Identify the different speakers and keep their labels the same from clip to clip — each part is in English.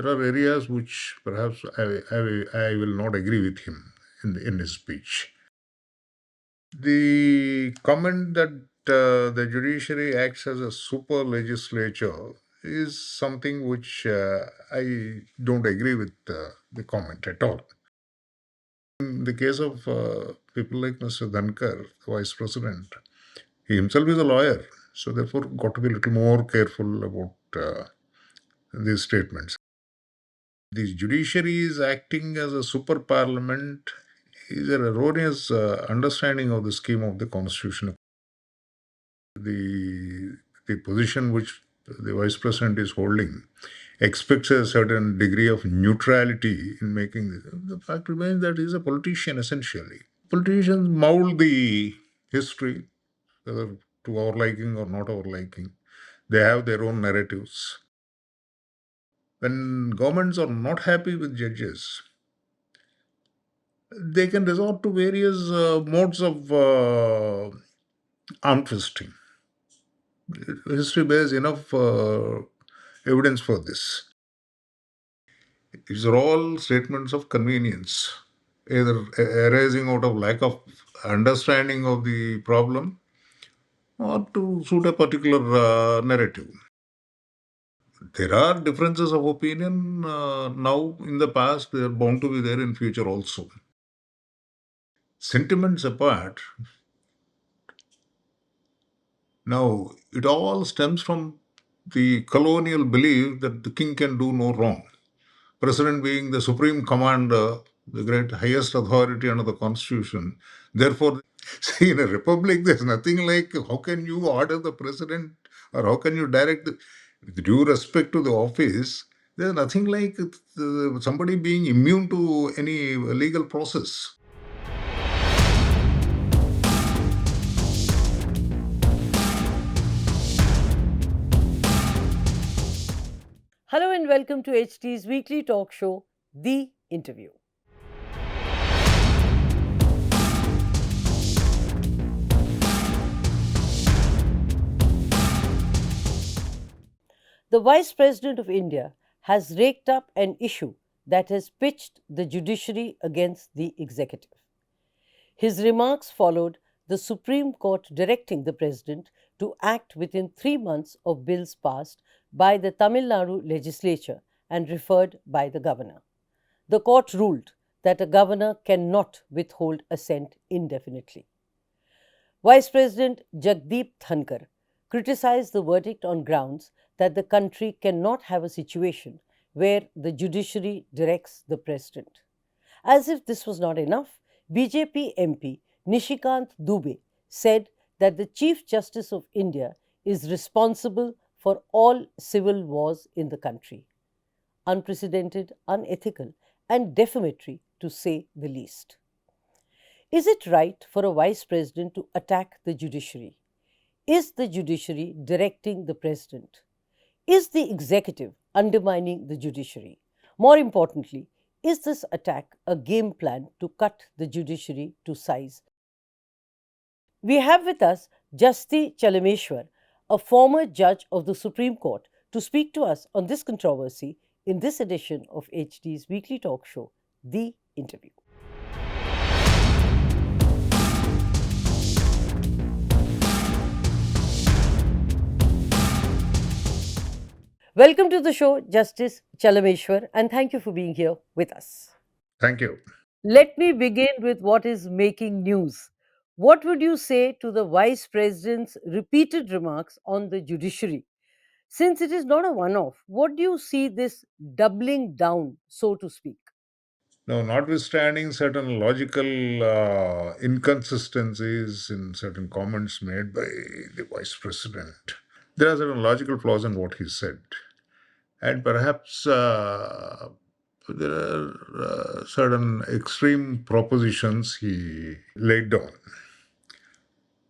Speaker 1: there are areas which perhaps I will not agree with him in his speech. The comment that the judiciary acts as a super legislature is something which I don't agree with the comment at all. In the case of people like Mr. Dhankhar, the Vice President, he himself is a lawyer, so therefore got to be a little more careful about these statements. The judiciary is acting as a super parliament is an erroneous understanding of the scheme of the constitution. The position which the vice president is holding expects a certain degree of neutrality in making this. The fact remains that he is a politician essentially. Politicians mold the history, whether to our liking or not our liking. They have their own narratives. When governments are not happy with judges, they can resort to various modes of arm twisting. History bears enough evidence for this. These are all statements of convenience, either arising out of lack of understanding of the problem or to suit a particular narrative. There are differences of opinion now in the past, they are bound to be there in future also. Sentiments apart, now it all stems from the colonial belief that the king can do no wrong. President being the supreme commander, the great highest authority under the constitution. Therefore, see, in a republic, there's nothing like how can you order the president or how can you direct, with due respect to the office, there's nothing like somebody being immune to any legal process.
Speaker 2: Hello and welcome to HT's weekly talk show, The Interview. The Vice President of India has raked up an issue that has pitched the judiciary against the executive. His remarks followed the Supreme Court directing the President to act within 3 months of bills passed by the Tamil Nadu legislature and referred by the governor. The court ruled that a governor cannot withhold assent indefinitely. Vice President Jagdeep Dhankhar criticized the verdict on grounds that the country cannot have a situation where the judiciary directs the president. As if this was not enough, BJP MP Nishikant Dubey said that the Chief Justice of India is responsible for all civil wars in the country. Unprecedented, unethical, and defamatory to say the least. Is it right for a vice president to attack the judiciary? Is the judiciary directing the president? Is the executive undermining the judiciary? More importantly, is this attack a game plan to cut the judiciary to size? We have with us Justice Chelameswar, a former judge of the Supreme Court, to speak to us on this controversy in this edition of HD's weekly talk show, The Interview. Welcome to the show, Justice Chelameswar, and thank you for being here with us.
Speaker 1: Thank you.
Speaker 2: Let me begin with what is making news. What would you say to the Vice President's repeated remarks on the judiciary? Since it is not a one off, what do you see this doubling down, so to speak?
Speaker 1: Now, notwithstanding certain logical inconsistencies in certain comments made by the Vice President, there are certain logical flaws in what he said. And perhaps there are certain extreme propositions he laid down.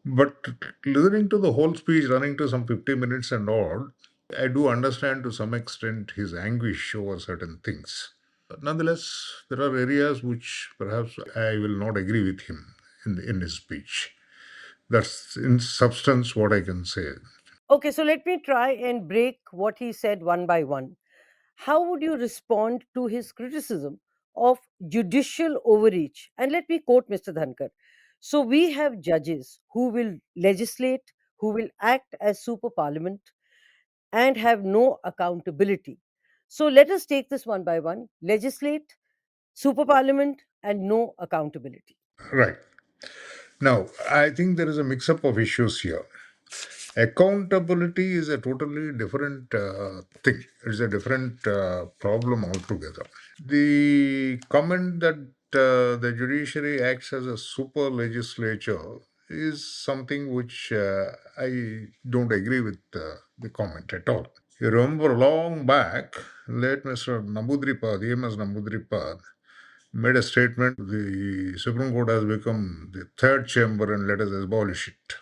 Speaker 1: But listening to the whole speech running to some 50 minutes and all, I do understand to some extent his anguish over certain things. Nonetheless, there are areas which perhaps I will not agree with him in his speech. That's in substance what I can say.
Speaker 2: Okay, so let me try and break what he said one by one. How would you respond to his criticism of judicial overreach? And let me quote Mr. Dhankar. So, we have judges who will legislate, who will act as super parliament, and have no accountability. So, let us take this one by one: legislate, super parliament, and no accountability.
Speaker 1: Right. Now, I think there is a mix up of issues here. Accountability is a totally different thing, it's a different problem altogether. The comment that the judiciary acts as a super legislature is something which I don't agree with the comment at all. You remember long back, late Mr. Nambudripad, EMS Nambudripad, made a statement the Supreme Court has become the third chamber and let us abolish it.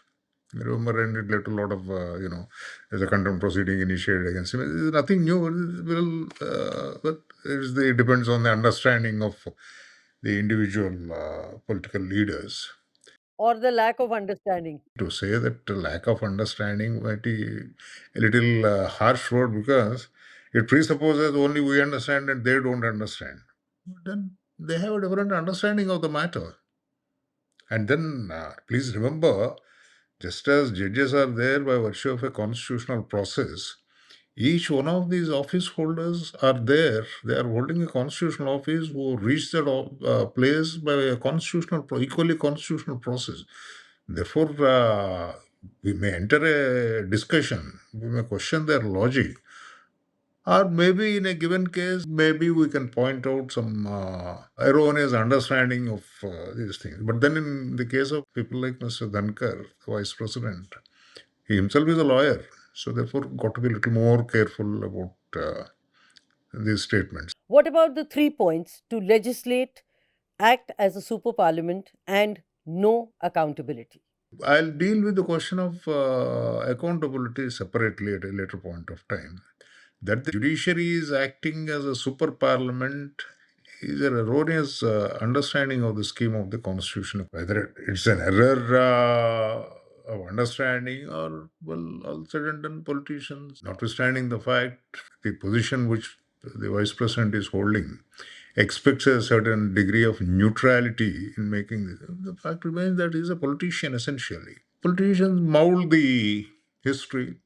Speaker 1: You remember, and it led to a lot of, there's a contempt proceeding initiated against him. It's nothing new, but it depends on the understanding of the individual political leaders.
Speaker 2: Or the lack of understanding.
Speaker 1: To say that lack of understanding might be a little harsh word because it presupposes only we understand and they don't understand. Then they have a different understanding of the matter. And then please remember, just as judges are there by virtue of a constitutional process, each one of these office holders are there. They are holding a constitutional office who reach that place by a equally constitutional process. Therefore, we may enter a discussion, we may question their logic, or maybe in a given case, maybe we can point out some erroneous understanding of these things. But then, in the case of people like Mr. Dhankar, the Vice President, he himself is a lawyer, so therefore, got to be a little more careful about these statements.
Speaker 2: What about the 3 points: to legislate, act as a super parliament, and no accountability?
Speaker 1: I'll deal with the question of accountability separately at a later point of time. That the judiciary is acting as a super parliament is an erroneous understanding of the scheme of the constitution. Whether it's an error of understanding or, well, all said and done, politicians, notwithstanding the fact, the position which the vice president is holding expects a certain degree of neutrality in making this. The fact remains that he's a politician essentially. Politicians mold the history,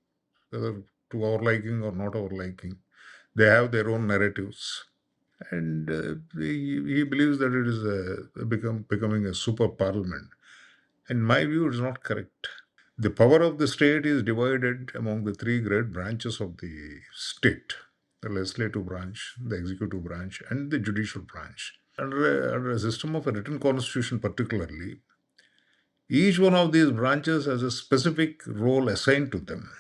Speaker 1: whether to our liking or not our liking. They have their own narratives, and he believes that it is becoming a super parliament. In my view, it is not correct. The power of the state is divided among the three great branches of the state: the legislative branch, the executive branch, and the judicial branch. Under a system of a written constitution, particularly, each one of these branches has a specific role assigned to them.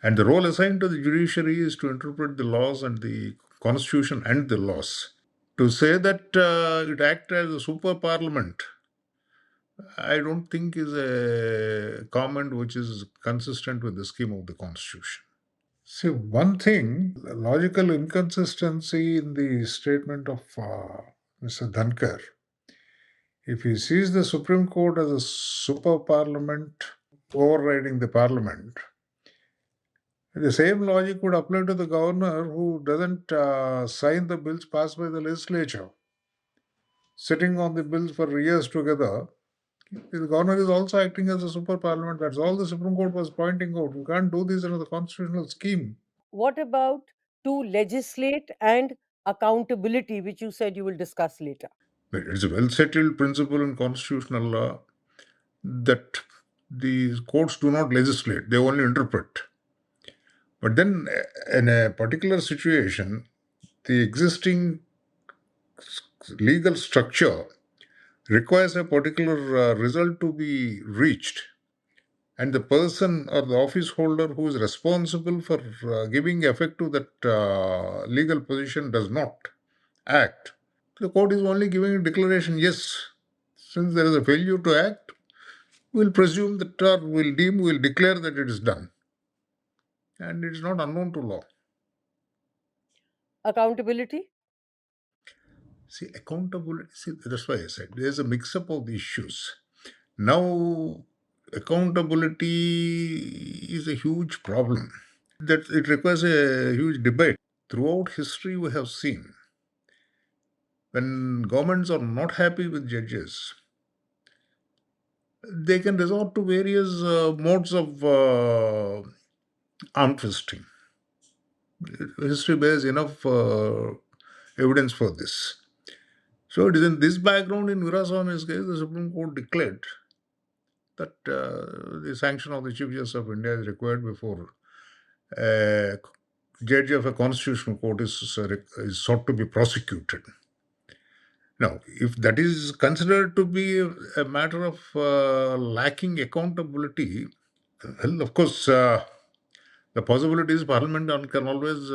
Speaker 1: And the role assigned to the judiciary is to interpret the laws and the constitution and the laws. To say that it acts as a super parliament, I don't think is a comment which is consistent with the scheme of the constitution. See, one thing, logical inconsistency in the statement of Mr. Dhankar. If he sees the Supreme Court as a super parliament overriding the parliament, the same logic would apply to the governor who doesn't sign the bills passed by the legislature. Sitting on the bills for years together, the governor is also acting as a super parliament. That's all the Supreme Court was pointing out. You can't do this under the constitutional scheme.
Speaker 2: What about to legislate and accountability, which you said you will discuss later?
Speaker 1: It's a well settled principle in constitutional law that the courts do not legislate, they only interpret. But then, in a particular situation, the existing legal structure requires a particular result to be reached, and the person or the office holder who is responsible for giving effect to that legal position does not act. The court is only giving a declaration, yes, since there is a failure to act, we'll presume that, or we'll declare that it is done. And it is not unknown to law.
Speaker 2: Accountability?
Speaker 1: See, accountability, see, that's why I said there's a mix up of the issues. Now, accountability is a huge problem that it requires a huge debate. Throughout history, we have seen when governments are not happy with judges, they can resort to various modes of arm twisting. History bears enough evidence for this. So it is in this background, in Viraswamy's case, the Supreme Court declared that the sanction of the Chief Justice of India is required before a judge of a constitutional court is sought to be prosecuted. Now, if that is considered to be a matter of lacking accountability, well, of course, the possibility is Parliament can always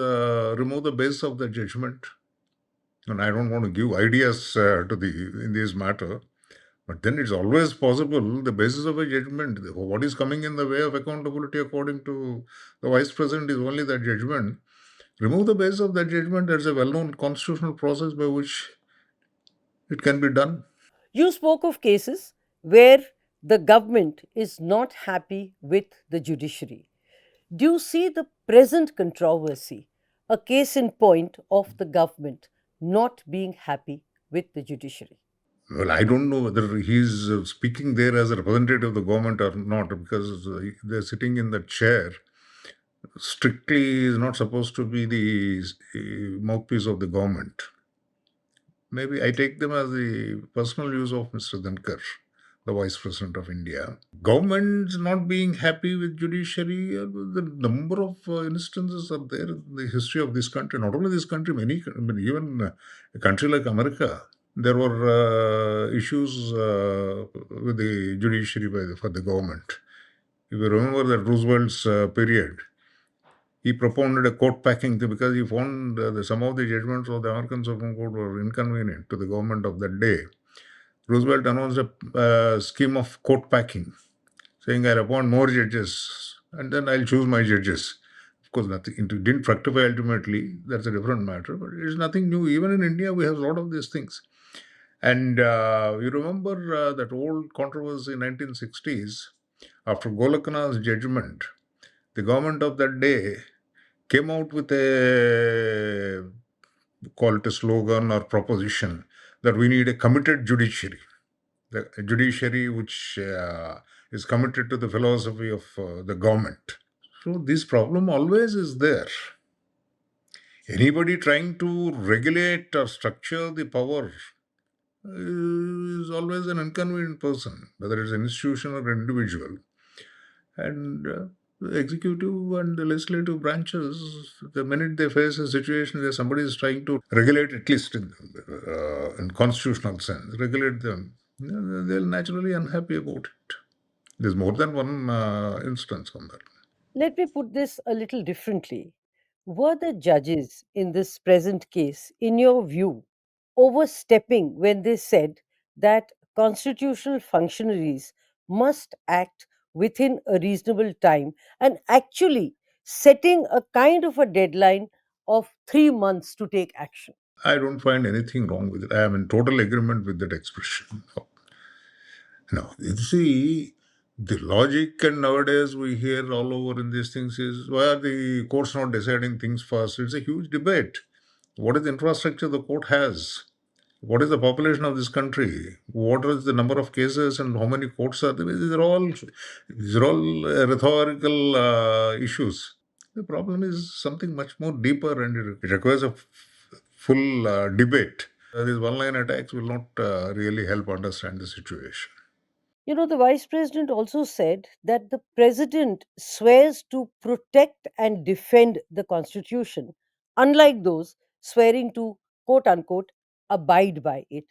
Speaker 1: remove the basis of the judgment. And I don't want to give ideas in this matter, but then it's always possible the basis of a judgment, what is coming in the way of accountability according to the Vice President is only that judgment. Remove the basis of that judgment. There's a well-known constitutional process by which it can be done.
Speaker 2: You spoke of cases where the government is not happy with the judiciary. Do you see the present controversy a case in point of the government not being happy with the judiciary?
Speaker 1: Well, I don't know whether he's speaking there as a representative of the government or not, because they're sitting in the chair. Strictly is not supposed to be the mouthpiece of the government. Maybe I take them as the personal use of Mr. Dhankhar, the Vice President of India. Governments not being happy with judiciary, the number of instances are there in the history of this country. Not only this country, even a country like America, there were issues with the judiciary for the government. If you remember that Roosevelt's period, he propounded a court packing thing because he found some of the judgments of the American Supreme Court were inconvenient to the government of that day. Roosevelt announced a scheme of court packing, saying, I'll appoint more judges and then I'll choose my judges. Of course, nothing, it didn't fructify ultimately. That's a different matter, but it's nothing new. Even in India, we have a lot of these things. And you remember that old controversy in 1960s, after Golokana's judgment, the government of that day came out with call it a slogan or proposition, that we need a committed judiciary. A judiciary which is committed to the philosophy of the government. So this problem always is there. Anybody trying to regulate or structure the power is always an inconvenient person, whether it's an institution or an individual. And the executive and the legislative branches, the minute they face a situation where somebody is trying to regulate, at least in constitutional sense, regulate them, they'll naturally unhappy about it. There's more than one instance on that.
Speaker 2: Let me put this a little differently. Were the judges in this present case, in your view, overstepping when they said that constitutional functionaries must act within a reasonable time and actually setting a kind of a deadline of 3 months to take action?
Speaker 1: I don't find anything wrong with it. I am in total agreement with that expression. Now, you see, the logic and nowadays we hear all over in these things is, why are the courts not deciding things first? It's a huge debate. What is the infrastructure the court has? What is the population of this country? What is the number of cases and how many courts are there? These are all rhetorical issues. The problem is something much more deeper and it requires a full debate. These one-line attacks will not really help understand the situation.
Speaker 2: You know, the vice president also said that the president swears to protect and defend the constitution, unlike those swearing to quote unquote abide by it,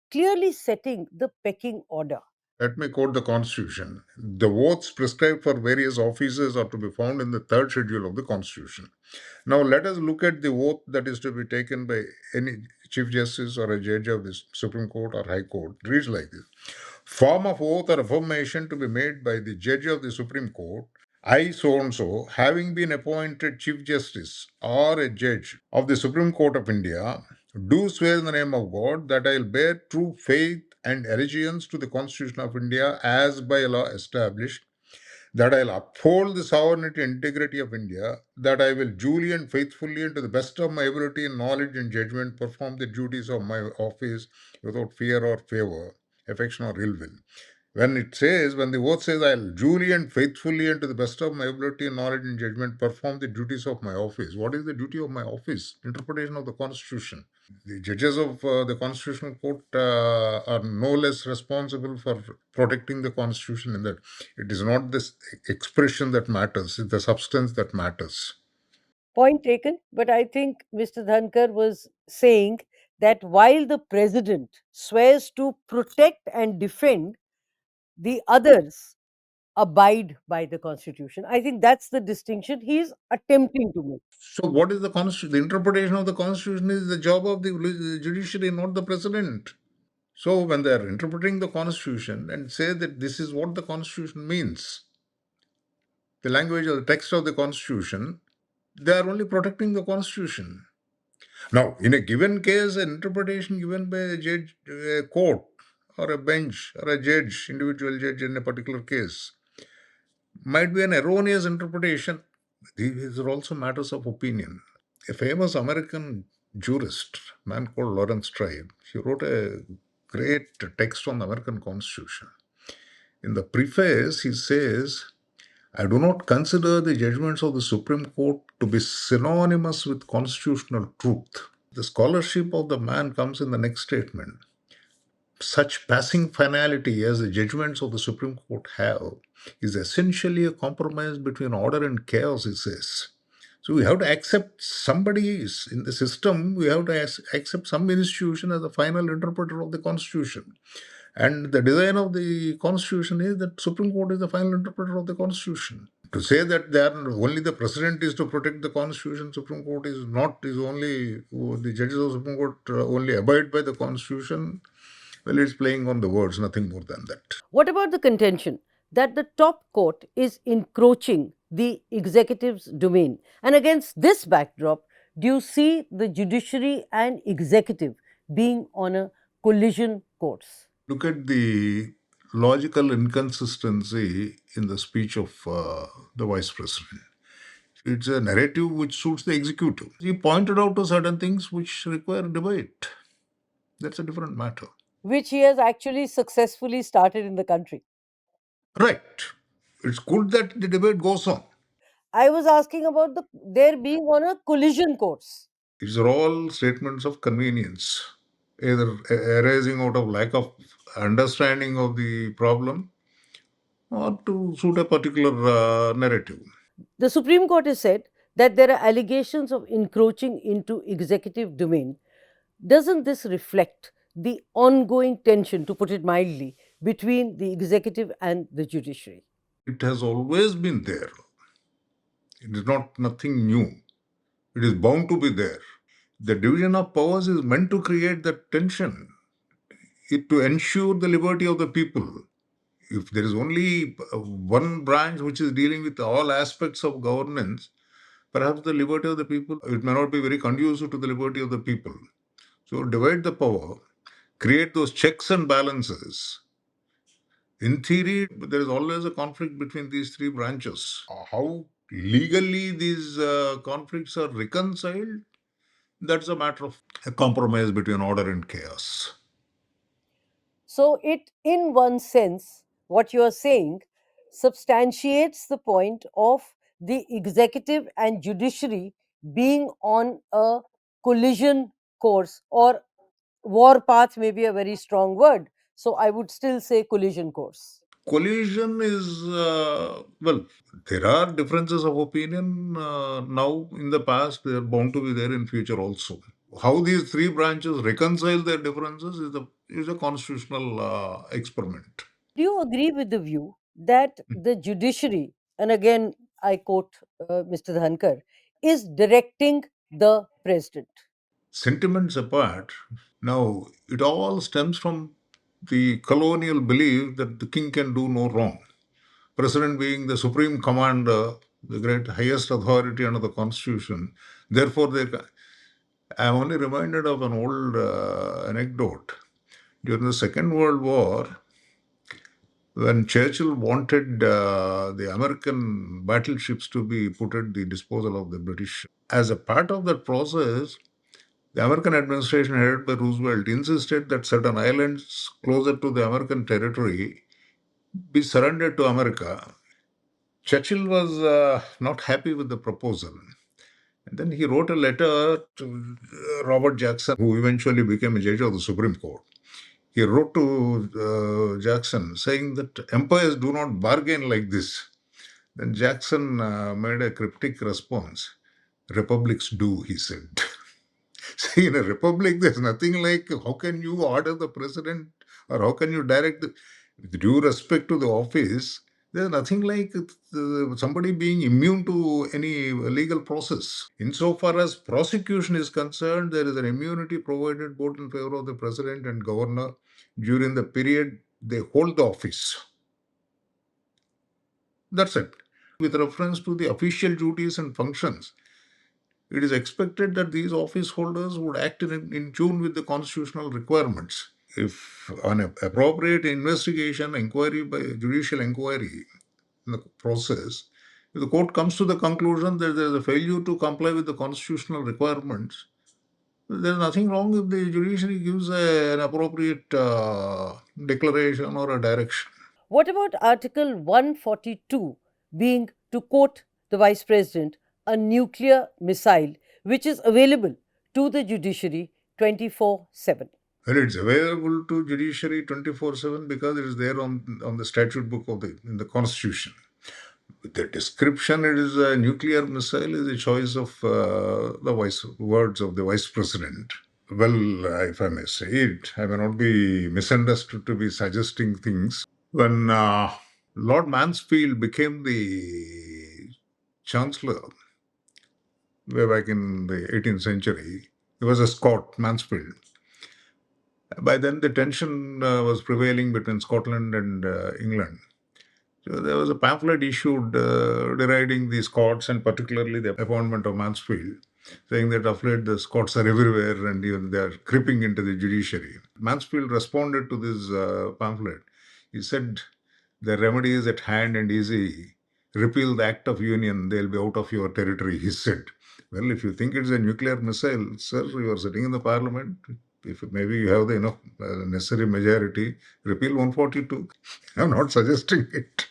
Speaker 2: clearly setting the pecking order.
Speaker 1: Let me quote the Constitution. The oaths prescribed for various offices are to be found in the third schedule of the Constitution. Now, let us look at the oath that is to be taken by any Chief Justice or a judge of the Supreme Court or High Court. It reads like this: form of oath or affirmation to be made by the judge of the Supreme Court. I, so and so, having been appointed Chief Justice or a judge of the Supreme Court of India, do swear in the name of God that I will bear true faith and allegiance to the Constitution of India as by law established, that I'll uphold the sovereignty and integrity of India, that I will duly and faithfully and to the best of my ability and knowledge and judgment perform the duties of my office without fear or favor, affection or ill will. When the oath says, I'll duly and faithfully and to the best of my ability and knowledge and judgment perform the duties of my office. What is the duty of my office? Interpretation of the Constitution. The judges of the Constitutional Court are no less responsible for protecting the Constitution in that it is not this expression that matters, it's the substance that matters.
Speaker 2: Point taken, but I think Mr. Dhankar was saying that while the president swears to protect and defend, the others abide by the constitution. I think that's the distinction he's attempting to make.
Speaker 1: So, what is the Constitution? The interpretation of the Constitution is the job of the judiciary, not the president. So, when they are interpreting the Constitution and say that this is what the Constitution means, the language or the text of the Constitution, they are only protecting the Constitution. Now, in a given case, an interpretation given by a judge, a court, or a bench, or a judge, individual judge in a particular case, might be an erroneous interpretation. These are also matters of opinion. A famous American jurist, a man called Lawrence Tribe, he wrote a great text on the American Constitution. In the preface, he says, I do not consider the judgments of the Supreme Court to be synonymous with constitutional truth. The scholarship of the man comes in the next statement. Such passing finality as the judgments of the Supreme Court have is essentially a compromise between order and chaos, he says. So we have to accept somebody in the system, we have to accept some institution as the final interpreter of the Constitution. And the design of the Constitution is that Supreme Court is the final interpreter of the Constitution. To say that they are only the president is to protect the Constitution, Supreme Court is not, is only, the judges of Supreme Court only abide by the Constitution, well, it's playing on the words, nothing more than that.
Speaker 2: What about the contention that the top court is encroaching the executive's domain? And against this backdrop, do you see the judiciary and executive being on a collision course?
Speaker 1: Look at the logical inconsistency in the speech of the Vice President. It's a narrative which suits the executive. He pointed out to certain things which require debate. That's a different matter.
Speaker 2: Which he has actually successfully started in the country.
Speaker 1: Right. It's good that the debate goes on.
Speaker 2: I was asking about their being on a collision course.
Speaker 1: These are all statements of convenience, either arising out of lack of understanding of the problem or to suit a particular narrative.
Speaker 2: The Supreme Court has said that there are allegations of encroaching into executive domain. Doesn't this reflect the ongoing tension, to put it mildly, between the executive and the judiciary?
Speaker 1: It has always been there. It is not nothing new. It is bound to be there. The division of powers is meant to create that tension, to ensure the liberty of the people. If there is only one branch which is dealing with all aspects of governance, perhaps the liberty of the people, it may not be very conducive to the liberty of the people. So divide the power, create those checks and balances. In theory, there is always a conflict between these three branches. How legally these conflicts are reconciled, that's a matter of a compromise between order and chaos.
Speaker 2: So, it, in one sense, what you are saying substantiates the point of the executive and judiciary being on a collision course, or war path may be a very strong word. So, I would still say collision course.
Speaker 1: Collision is, well, there are differences of opinion now. In the past, they are bound to be there in future also. How these three branches reconcile their differences is a constitutional experiment.
Speaker 2: Do you agree with the view that the judiciary, and again I quote Mr. Dhankar, is directing the president?
Speaker 1: Sentiments apart, now it all stems from the colonial belief that the king can do no wrong. President being the supreme commander, the great highest authority under the constitution, therefore I'm only reminded of an old anecdote. During the Second World War, when Churchill wanted the American battleships to be put at the disposal of the British. As a part of that process, the American administration headed by Roosevelt insisted that certain islands closer to the American territory be surrendered to America. Churchill was not happy with the proposal. And then he wrote a letter to Robert Jackson, who eventually became a judge of the Supreme Court. He wrote to Jackson saying that empires do not bargain like this. Then Jackson made a cryptic response. Republics do, he said. See, in a republic, there's nothing like how can you order the president or how can you direct the, with due respect to the office, there's nothing like somebody being immune to any legal process. Insofar as prosecution is concerned, there is an immunity provided both in favor of the president and governor during the period they hold the office. That's it. With reference to the official duties and functions, it is expected that these office holders would act in tune with the constitutional requirements. If an appropriate investigation, inquiry by judicial inquiry in the process, if the court comes to the conclusion that there is a failure to comply with the constitutional requirements, there is nothing wrong if the judiciary gives an appropriate declaration or a direction.
Speaker 2: What about Article 142 being, to quote the Vice President, a nuclear missile which is available to the judiciary 24/7?
Speaker 1: Well, it's available to judiciary 24/7 because it is there on the statute book of in the constitution. The description, it is a nuclear missile, is a choice of words of the Vice President. Well, if I may say it, I may not be misunderstood to be suggesting things. When Lord Mansfield became the Chancellor way back in the 18th century, he was a Scot, Mansfield. By then, the tension was prevailing between Scotland and England. So there was a pamphlet issued deriding the Scots and particularly the appointment of Mansfield, saying that of late the Scots are everywhere and even they are creeping into the judiciary. Mansfield responded to this pamphlet. He said, "The remedy is at hand and easy. Repeal the Act of Union, they'll be out of your territory," he said. Well, if you think it's a nuclear missile, sir, you are sitting in the parliament. If maybe you have the enough necessary majority, repeal 142. I'm not suggesting it.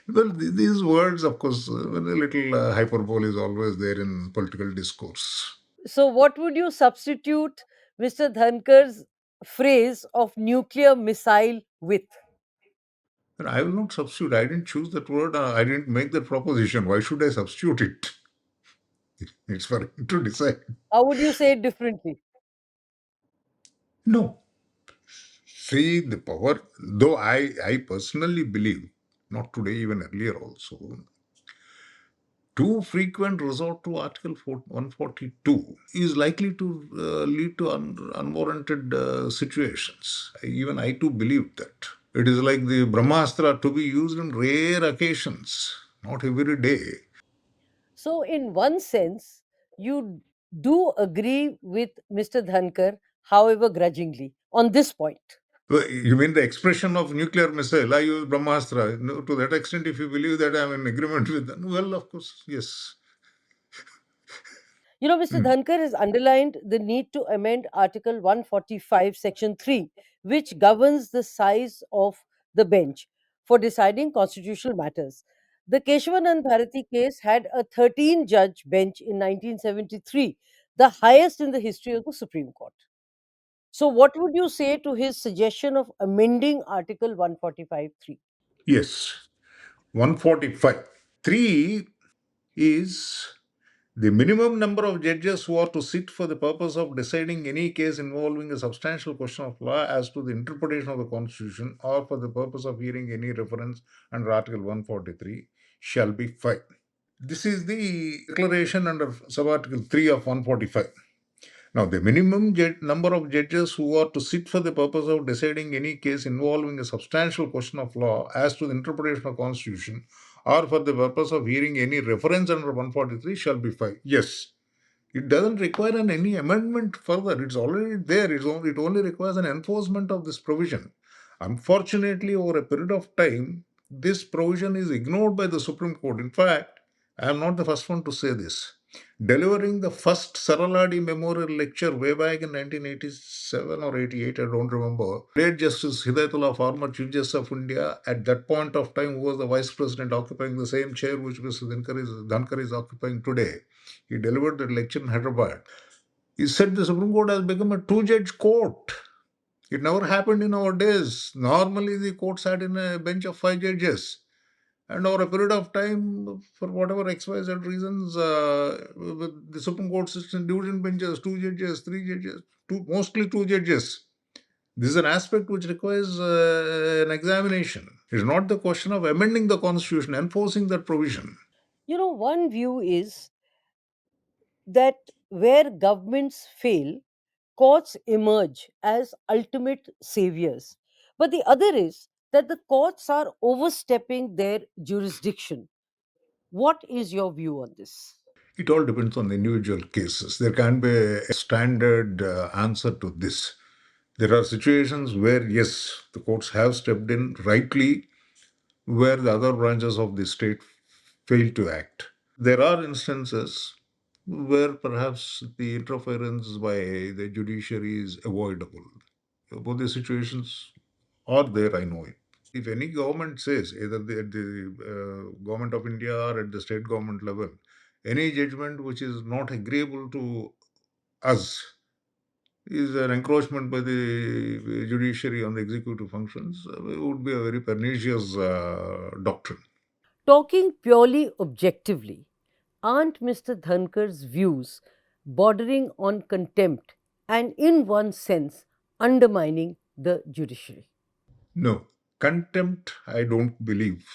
Speaker 1: Well, these words, of course, a little hyperbole is always there in political discourse.
Speaker 2: So, what would you substitute Mr. Dhankar's phrase of nuclear missile with?
Speaker 1: And I will not substitute. I didn't choose that word. I didn't make that proposition. Why should I substitute it? It's for him to decide.
Speaker 2: How would you say it differently?
Speaker 1: No. See, the power, though I personally believe, not today, even earlier also, too frequent resort to Article 142 is likely to lead to unwarranted situations. Even I too believe that. It is like the Brahmastra to be used in rare occasions, not every day.
Speaker 2: So, in one sense, you do agree with Mr. Dhankar, however grudgingly, on this point.
Speaker 1: You mean the expression of nuclear missile? I use Brahmastra. No, to that extent, if you believe that I'm in agreement with them, well, of course, yes.
Speaker 2: You know, Mr. Dhankar has underlined the need to amend Article 145, Section 3, which governs the size of the bench for deciding constitutional matters. The Keshavanand Bharati case had a 13-judge bench in 1973, the highest in the history of the Supreme Court. So, what would you say to his suggestion of amending Article 145.3?
Speaker 1: Yes. 145. 3 is the minimum number of judges who are to sit for the purpose of deciding any case involving a substantial question of law as to the interpretation of the Constitution or for the purpose of hearing any reference under Article 143 shall be 5. This is the declaration under sub-article 3 of 145. Now, the minimum number of judges who are to sit for the purpose of deciding any case involving a substantial question of law as to the interpretation of Constitution or for the purpose of hearing any reference under 143 shall be 5. Yes, it doesn't require any amendment further. It's already there. It only requires an enforcement of this provision. Unfortunately, over a period of time, this provision is ignored by the Supreme Court. In fact, I am not the first one to say this. Delivering the first Saraladi Memorial Lecture way back in 1987 or 88, I don't remember, late Justice Hidayatullah, former Chief Justice of India, at that point of time, who was the Vice President occupying the same chair which Mr. Dhankhar is occupying today, he delivered that lecture in Hyderabad. He said the Supreme Court has become a two-judge court. It never happened in our days. Normally, the court sat in a bench of five judges. And over a period of time, for whatever XYZ reasons, the Supreme Court sits in division benches, two judges, three judges, mostly two judges. This is an aspect which requires an examination. It's not the question of amending the constitution, enforcing that provision.
Speaker 2: One view is that where governments fail, courts emerge as ultimate saviors. But the other is that the courts are overstepping their jurisdiction. What is your view on this?
Speaker 1: It all depends on the individual cases. There can be a standard answer to this. There are situations where, yes, the courts have stepped in rightly, where the other branches of the state fail to act. There are instances where perhaps the interference by the judiciary is avoidable. Both the situations are there, I know it. If any government says, either at the government of India or at the state government level, any judgment which is not agreeable to us is an encroachment by the judiciary on the executive functions, would be a very pernicious doctrine.
Speaker 2: Talking purely objectively, aren't Mr. Dhankar's views bordering on contempt and, in one sense, undermining the judiciary?
Speaker 1: No, contempt, I don't believe.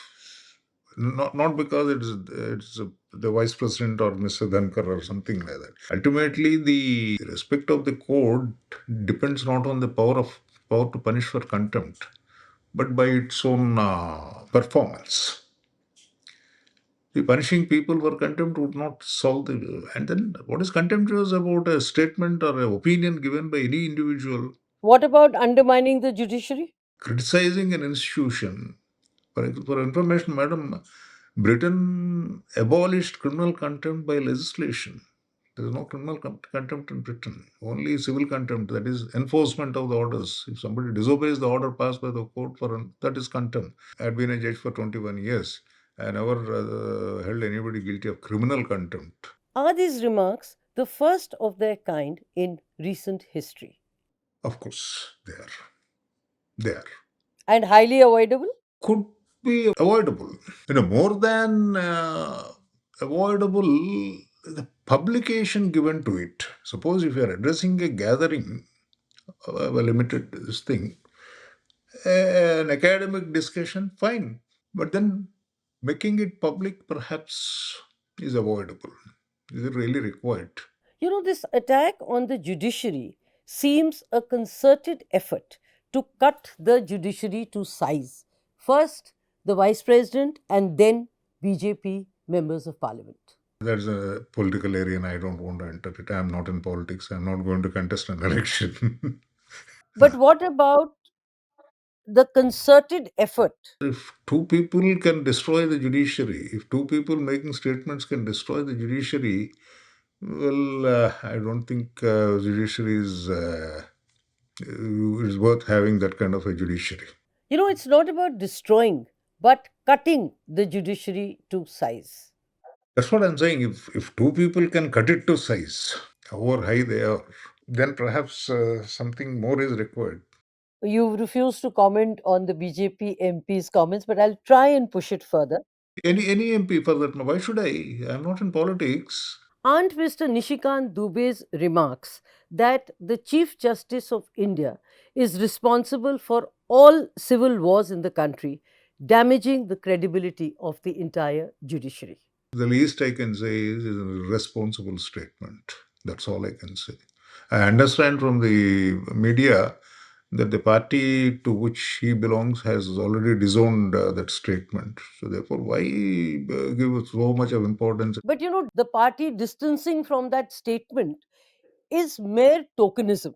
Speaker 1: Not because it's the vice president or Mr. Dhankar or something like that. Ultimately, the respect of the court depends not on the power to punish for contempt, but by its own performance. The punishing people for contempt would not solve the. And then, what is contemptuous about a statement or an opinion given by any individual
Speaker 2: What about undermining the judiciary?
Speaker 1: criticizing an institution? For information, madam, Britain abolished criminal contempt by legislation. There is no contempt in Britain, only civil contempt, that is enforcement of the orders. If somebody disobeys the order passed by the court, that is contempt. I had been a judge for 21 years. I never held anybody guilty of criminal contempt.
Speaker 2: Are these remarks the first of their kind in recent history
Speaker 1: Of course, they are. They are.
Speaker 2: and highly avoidable?
Speaker 1: Could be avoidable. More than avoidable, the publication given to it. Suppose if you are addressing a gathering, a limited this thing, an academic discussion, fine. But then making it public perhaps is avoidable. Is it really required?
Speaker 2: This attack on the judiciary seems a concerted effort to cut the judiciary to size. First, the vice president, and then BJP members of parliament.
Speaker 1: That's a political area and I don't want to enter it. I'm not in politics. I'm not going to contest an election.
Speaker 2: But what about the concerted effort?
Speaker 1: If two people can destroy the judiciary, if two people making statements can destroy the judiciary, well, I don't think judiciary is worth having that kind of a judiciary.
Speaker 2: It's not about destroying, but cutting the judiciary to size.
Speaker 1: That's what I'm saying. If two people can cut it to size, however high they are, then perhaps something more is required.
Speaker 2: You refuse to comment on the BJP MP's comments, but I'll try and push it further.
Speaker 1: Any MP for that. Why should I? I'm not in politics.
Speaker 2: Aren't Mr. Nishikant Dube's remarks that the Chief Justice of India is responsible for all civil wars in the country, damaging the credibility of the entire judiciary?
Speaker 1: The least I can say is a responsible statement. That's all I can say. I understand from the media that the party to which he belongs has already disowned that statement. So, therefore, why give so much of importance?
Speaker 2: But the party distancing from that statement is mere tokenism.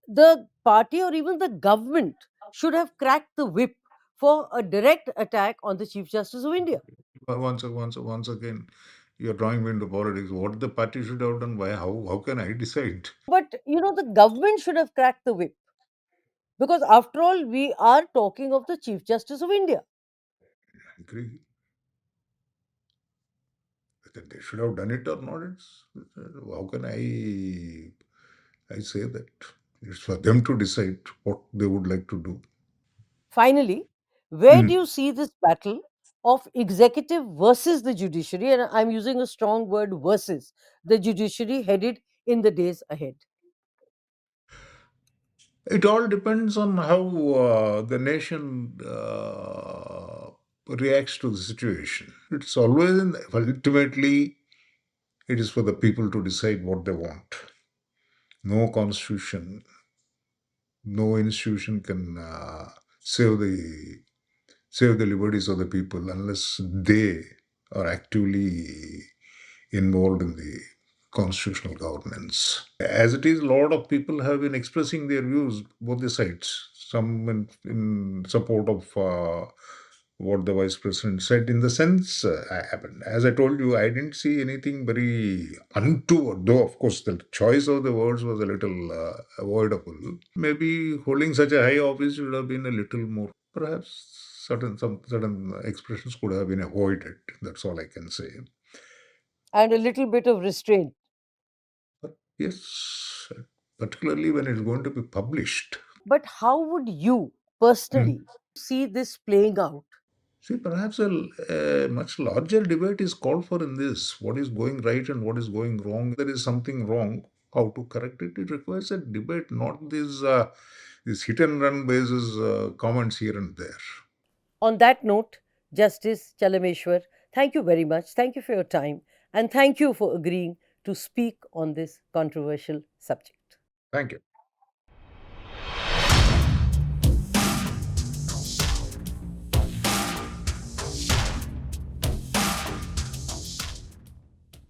Speaker 2: The party or even the government should have cracked the whip for a direct attack on the Chief Justice of India.
Speaker 1: Once again, you're drawing me into politics. What the party should have done? Why? How can I decide?
Speaker 2: But the government should have cracked the whip, because after all, we are talking of the Chief Justice of India.
Speaker 1: I agree. Whether they should have done it or not, how can I say that? It's for them to decide what they would like to do.
Speaker 2: Finally, where do
Speaker 1: Mm.
Speaker 2: you see this battle of executive versus the judiciary? And I'm using a strong word, versus the judiciary, headed in the days ahead.
Speaker 1: It all depends on how the nation reacts to the situation. It's always ultimately it is for the people to decide what they want. No constitution, no institution can save the save the liberties of the people unless they are actively involved in the constitutional governance. As it is, a lot of people have been expressing their views, both the sides. Some in support of what the vice president said. In the sense, as I told you, I didn't see anything very untoward. Though, of course, the choice of the words was a little avoidable. Maybe holding such a high office should have been a little more. Perhaps certain expressions could have been avoided. That's all I can say.
Speaker 2: And a little bit of restraint.
Speaker 1: But yes, particularly when it's going to be published.
Speaker 2: But how would you
Speaker 1: Mm.
Speaker 2: personally see this playing out?
Speaker 1: See, perhaps a much larger debate is called for in this. What is going right and what is going wrong? There is something wrong. How to correct it? It requires a debate, not these hit and run basis comments here and there.
Speaker 2: On that note, Justice Chelameswar, thank you very much. Thank you for your time. And thank you for agreeing to speak on this controversial subject.
Speaker 1: Thank you.